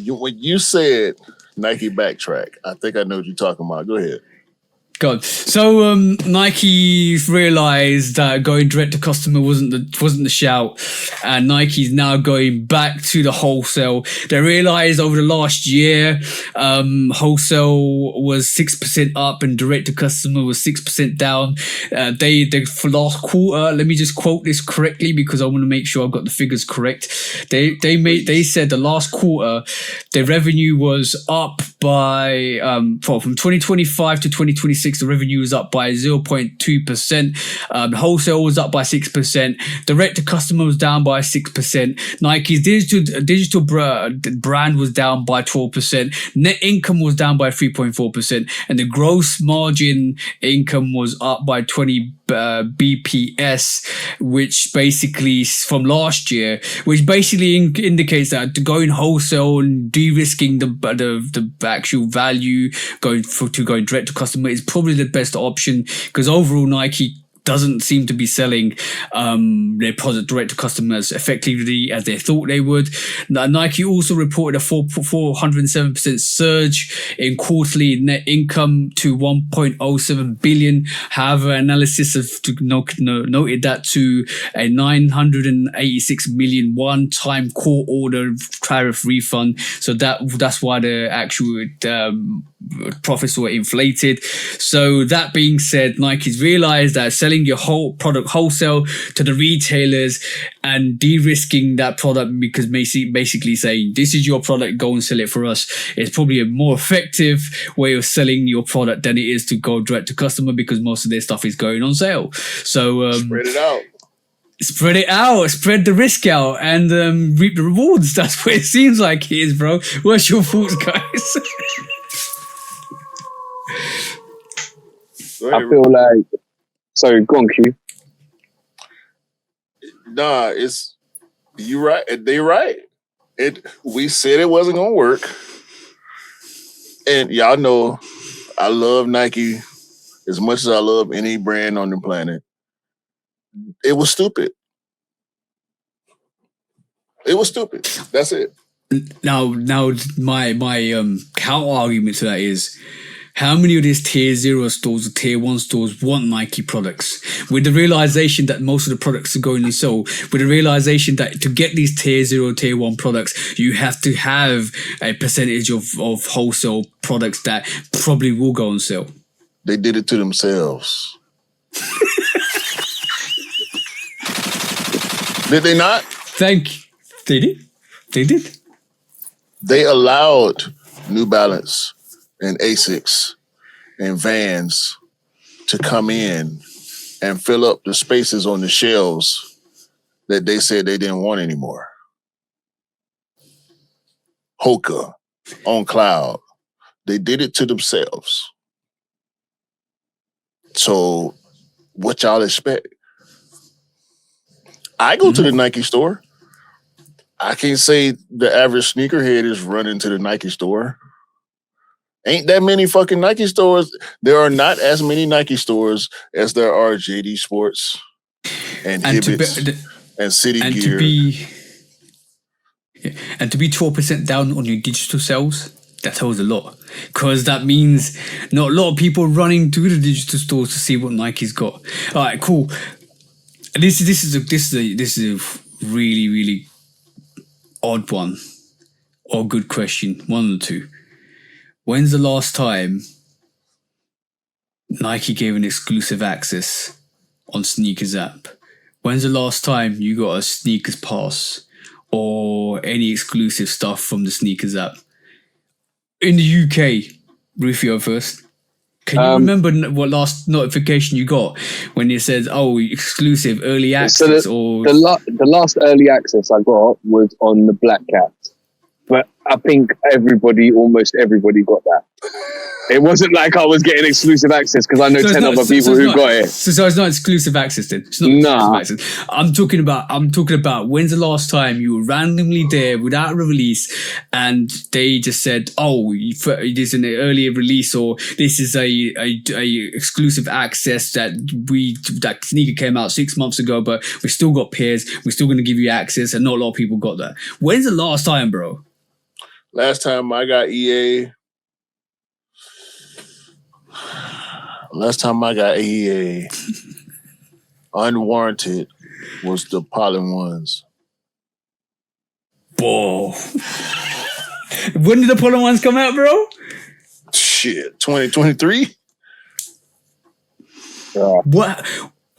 When you said Nike backtrack, I think I know what you're talking about. Go ahead. God. So Nike realized that going direct to customer wasn't the shout, and Nike's now going back to the wholesale. They realized over the last year, wholesale was 6% up and direct to customer was 6% down. They for last quarter, let me just quote this correctly because I want to make sure I've got the figures correct. They said the last quarter, their revenue was up by from 2025 to 2026. The revenue was up by 0.2%. Wholesale was up by 6%. Direct to customer was down by 6%. Nike's digital brand was down by 12%. Net income was down by 3.4%, and the gross margin income was up by 20 BPS, which basically from last year, which basically indicates that going wholesale and de-risking the actual value going direct to customer is probably the best option, because overall Nike doesn't seem to be selling their product direct to customers effectively as they thought they would. Nike also reported a 407% surge in quarterly net income to 1.07 billion. However, analysis noted that to a 986 million one-time core order tariff refund. So that's why the actual profits were inflated. So that being said, Nike's realized that selling your whole product wholesale to the retailers and de-risking that product, because basically saying this is your product, go and sell it for us, is probably a more effective way of selling your product than it is to go direct to customer, because most of their stuff is going on sale. So spread it out. Spread the risk out, and reap the rewards. That's what it seems like it is, bro. What's your thoughts, guys? I feel like, sorry, go on, Q. Nah, you right. They right. We said it wasn't gonna work, and y'all know I love Nike as much as I love any brand on the planet. It was stupid. It was stupid. That's it. Now, my counter argument to that is, how many of these tier 0 stores or tier 1 stores want Nike products? With the realization that most of the products are going on sale, with the realization that to get these tier 0, tier 1 products, you have to have a percentage of wholesale products that probably will go on sale. They did it to themselves. Did they not? They did. They did. They allowed New Balance and Asics and Vans to come in and fill up the spaces on the shelves that they said they didn't want anymore. Hoka, On Cloud, they did it to themselves. So what y'all expect? I go to the Nike store. I can't say the average sneakerhead is running to the Nike store. Ain't that many fucking Nike stores. There are not as many Nike stores as there are JD Sports and Hibbets and City Gear. And to be 12% down on your digital sales, that tells a lot. Because that means not a lot of people running to the digital stores to see what Nike's got. All right, cool. This is a really, really odd one or good question. One or two. When's the last time Nike gave an exclusive access on Sneakers app? When's the last time you got a Sneakers pass or any exclusive stuff from the Sneakers app? In the UK, Rufio first. Can you remember what last notification you got when it says, "Oh, exclusive early access"? So the last early access I got was on the Black Cat, but I think almost everybody got that. It wasn't like I was getting exclusive access because I know 10 other people who got it. So it's not exclusive access then? It's not exclusive access. I'm talking about when's the last time you were randomly there without a release and they just said, "Oh, this is an earlier release," or "This is a exclusive access that sneaker came out 6 months ago, but we still got pairs. We're still going to give you access," and not a lot of people got that. When's the last time, bro? Last time I got EA, unwarranted was the pollen ones. Whoa. When did the pollen ones come out, bro? Shit, 2023. What?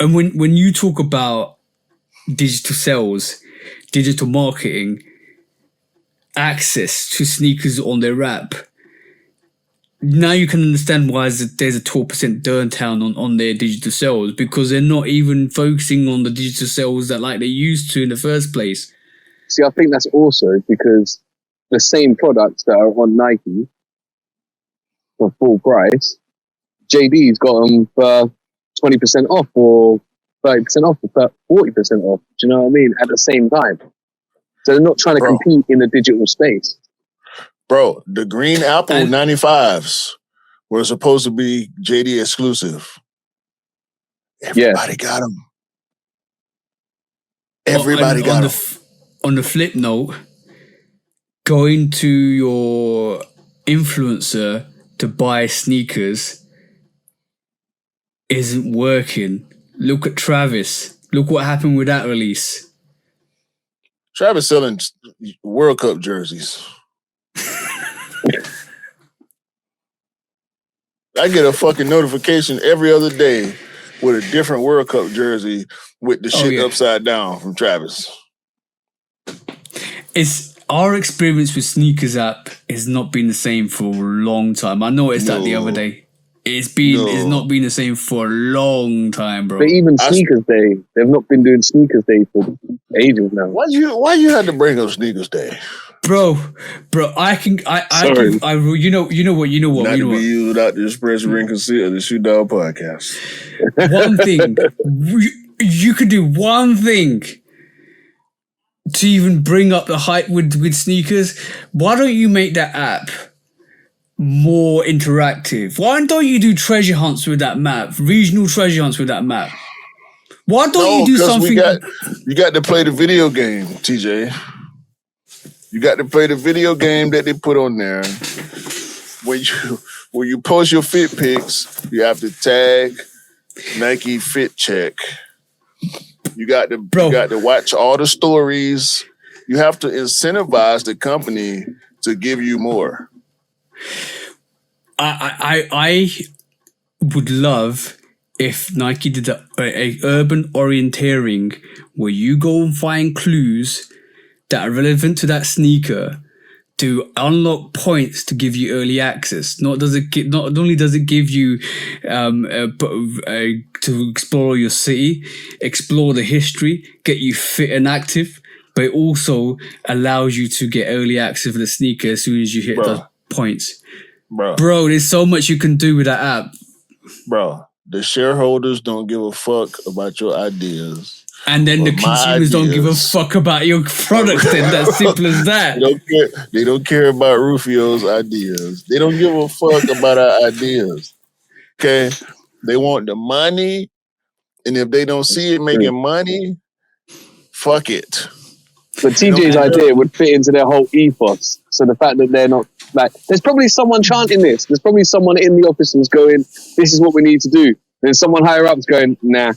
And when you talk about digital sales, digital marketing, access to sneakers on their app, now you can understand why there's a 12% downtown on their digital sales, because they're not even focusing on the digital sales that like they used to in the first place. See, I think that's also because the same products that are on Nike for full price, JD's got them for 20% off or 30% off or 40% off. Do you know what I mean? At the same time. So they're not trying to compete in the digital space. Bro, the green Apple 95s were supposed to be JD exclusive. Everybody got them. Everybody got them. On the flip note, going to your influencer to buy sneakers isn't working. Look at Travis. Look what happened with that release. Travis selling World Cup jerseys. I get a fucking notification every other day with a different World Cup jersey with the shit upside down from Travis. It's our experience with sneakers app has not been the same for a long time. I noticed that the other day. It's not been the same for a long time, bro. But even Sneakers Day, they've not been doing Sneakers Day for ages now. Why you had to bring up Sneakers Day? Bro, you know what? Not to be used without the express written consent of the Shoot Dog Podcast. One thing, you could do one thing to even bring up the hype with sneakers. Why don't you make that app more interactive? Why don't you do treasure hunts with that map? Regional treasure hunts with that map? Why don't you do something? You got to play the video game, TJ. You got to play the video game that they put on there. When you post your fit pics, you have to tag Nike Fit Check. You got to watch all the stories. You have to incentivize the company to give you more. I would love if Nike did a urban orienteering where you go and find clues that are relevant to that sneaker to unlock points to give you early access. Not only does it give you to explore your city, explore the history, get you fit and active, but it also allows you to get early access for the sneaker as soon as you hit the points. Bro, there's so much you can do with that app. Bro, the shareholders don't give a fuck about your ideas. And then the consumers don't give a fuck about your product. Then that's simple as that. They don't care about Rufio's ideas. They don't give a fuck about our ideas. Okay? They want the money, and if they don't see it making money, fuck it. But TJ's idea would fit into their whole ethos. So the fact that they're not like, there's probably someone chanting this. There's probably someone in the office who's going, "This is what we need to do." There's someone higher up's going, "Nah."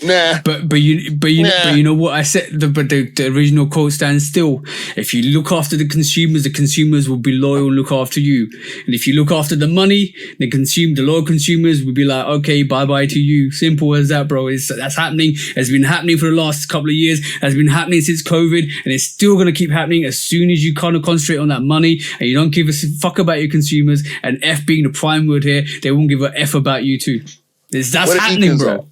But you know what I said. The original quote stands still. If you look after the consumers will be loyal and look after you. And if you look after the money, the loyal consumers will be like, okay, bye bye to you. Simple as that, bro. That's happening. It's been happening for the last couple of years. It's been happening since COVID, and it's still gonna keep happening as soon as you kind of concentrate on that money and you don't give a fuck about your consumers. And F being the prime word here, they won't give a F about you too. That's happening, bro.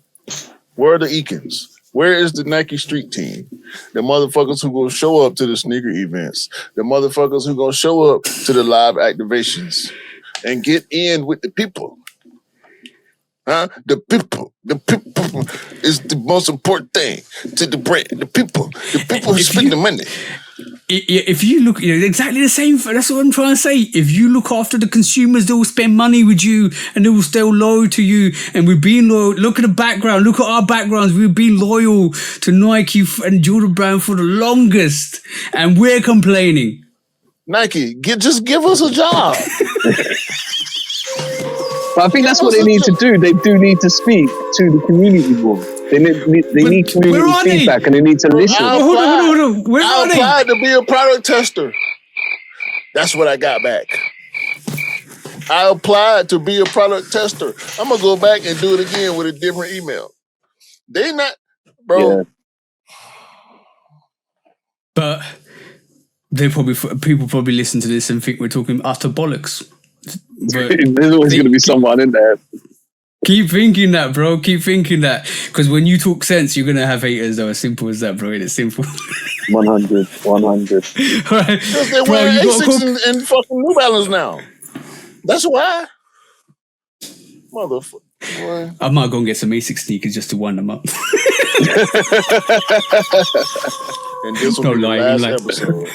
Where are the Eakins? Where is the Nike Street team? The motherfuckers who gonna show up to the sneaker events. The motherfuckers who gonna show up to the live activations and get in with the people. Huh? The people is the most important thing to the brand. The people who spend the money. If you look, exactly the same. That's what I'm trying to say. If you look after the consumers, they will spend money with you and they will stay loyal to you. And we've been loyal. Look at the background. Look at our backgrounds. We've been loyal to Nike and Jordan Brand for the longest. And we're complaining. Nike, just give us a job. But I think that's what they need to do. They do need to speak to the community more. They need community feedback, and they need to listen. Hold on. Where I are they? applied to be a product tester. That's what I got back. I applied to be a product tester. I'm gonna go back and do it again with a different email. They not, bro. Yeah. But people probably listen to this and think we're talking utter bollocks. But There's always going to be someone in there. keep thinking that, bro. Keep thinking that, because when you talk sense, you're gonna have haters. Though, as simple as that, bro. It's simple. 100. All right, Because they're bro. wearing You got Asics and fucking New Balance now. That's why. Motherfucker. Boy. I might go and get some Asics sneakers just to wind them up. And this will No be the lying, last like- episode.